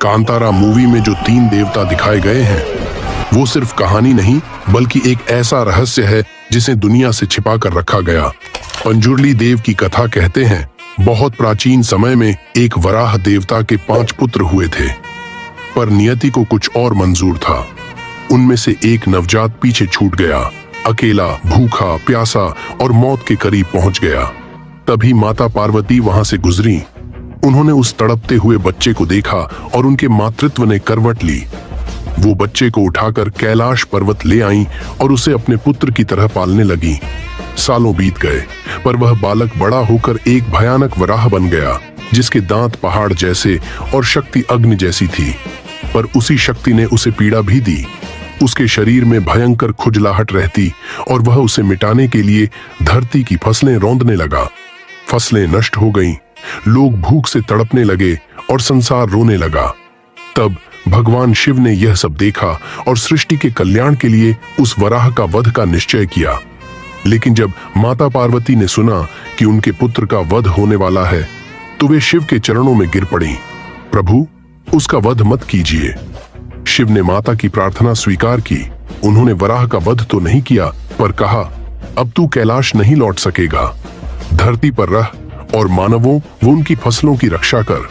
Kantara movie में जो 3 देवता दिखाए गए हैं वो सिर्फ कहानी नहीं बल्कि एक ऐसा रहस्य है जिसे दुनिया से छिपा कर रखा गया। पंजुर्ली देव की कथा कहते हैं बहुत प्राचीन समय में एक वराह देवता के 5 पुत्र हुए थे, पर नियति को कुछ और मंजूर था। उनमें से एक नवजात पीछे छूट गया, अकेला, भूखा, प्यासा और मौत के करीब पहुंच गया। तभी माता पार्वती वहां से गुजरी। उन्होंने उस तड़पते हुए बच्चे को देखा और उनके मातृत्व ने करवट ली। वो बच्चे को उठाकर कैलाश पर्वत ले आईं और उसे अपने पुत्र की तरह पालने लगी। सालों बीत गए, पर वह बालक बड़ा होकर एक भयानक वराह बन गया, जिसके दांत पहाड़ जैसे और शक्ति अग्नि जैसी थी। पर उसी शक्ति ने उसे पीड़ा भी दी। उसके शरीर में भयंकर खुजलाहट रहती और वह उसे मिटाने के लिए धरती की फसलें रौंदने लगा। फसलें नष्ट हो गईं, लोग भूख से तड़पने लगे और संसार रोने लगा। तब भगवान शिव ने यह सब देखा और सृष्टि के कल्याण के लिए उस वराह का वध का निश्चय किया। लेकिन जब माता पार्वती ने सुना कि उनके पुत्र का वध होने वाला है, तो वे शिव के चरणों में गिर पड़ी। प्रभु, उसका वध मत कीजिए। शिव ने माता की प्रार्थना स्वीकार की। उन्होंने वराह का वध तो नहीं किया, पर कहा, अब तू कैलाश नहीं लौट सकेगा। धरती पर रह और मानवों व उनकी फसलों की रक्षा कर।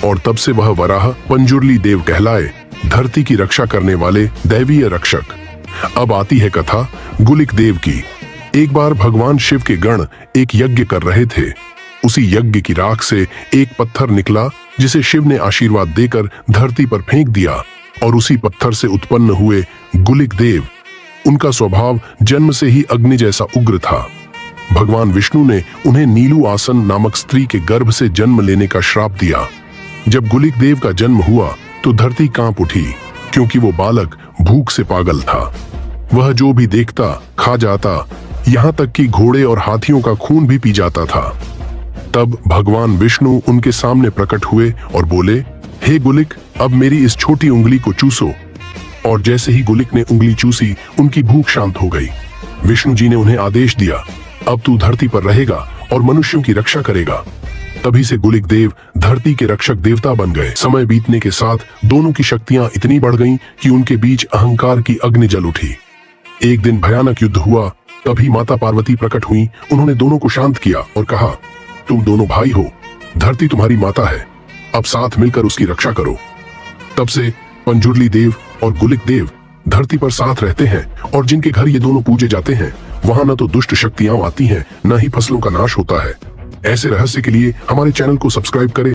और तब से वह वराह पंजुर्ली देव कहलाए, धरती की रक्षा करने वाले दैवीय रक्षक। अब आती है कथा गुलिक देव की। एक बार भगवान शिव के गण एक यज्ञ कर रहे थे। उसी यज्ञ की राख से एक पत्थर निकला, जिसे शिव ने आशीर्वाद देकर धरती पर फेंक दिया। और उसी पत्थर से उत्पन्न हुए गुलिक देव। उनका स्वभाव जन्म से ही अग्नि जैसा उग्र था। भगवान विष्णु ने उन्हें नीलू आसन नामक स्त्री के गर्भ से जन्म लेने का श्राप दिया। जब गुलिक देव का जन्म हुआ तो धरती कांप उठी, क्योंकि वो बालक भूख से पागल था। वह जो भी देखता खा जाता, यहाँ तक कि घोड़े और हाथियों का खून भी पी जाता था। तब भगवान विष्णु उनके सामने प्रकट हुए और बोले, हे गुलिक, अब मेरी इस छोटी उंगली को चूसो। और जैसे ही गुलिक ने उंगली चूसी, उनकी भूख शांत हो गई। विष्णु जी ने उन्हें आदेश दिया, अब तू धरती पर रहेगा और मनुष्यों की रक्षा करेगा। तभी से गुलिक देव धरती के रक्षक देवता बन गए। समय बीतने के साथ दोनों की शक्तियां इतनी बढ़ गईं कि उनके बीच अहंकार की अग्नि जल उठी। एक दिन भयानक युद्ध हुआ। तभी माता पार्वती प्रकट हुई। उन्होंने दोनों को शांत किया और कहा, तुम दोनों भाई हो, धरती तुम्हारी माता है, अब साथ मिलकर उसकी रक्षा करो। तब से पंजुर्ली देव और गुलिक देव धरती पर साथ रहते हैं, और जिनके घर ये दोनों पूजे जाते हैं वहां न तो दुष्ट शक्तियां आती हैं, न ही फसलों का नाश होता है। ऐसे रहस्य के लिए हमारे चैनल को सब्सक्राइब करें।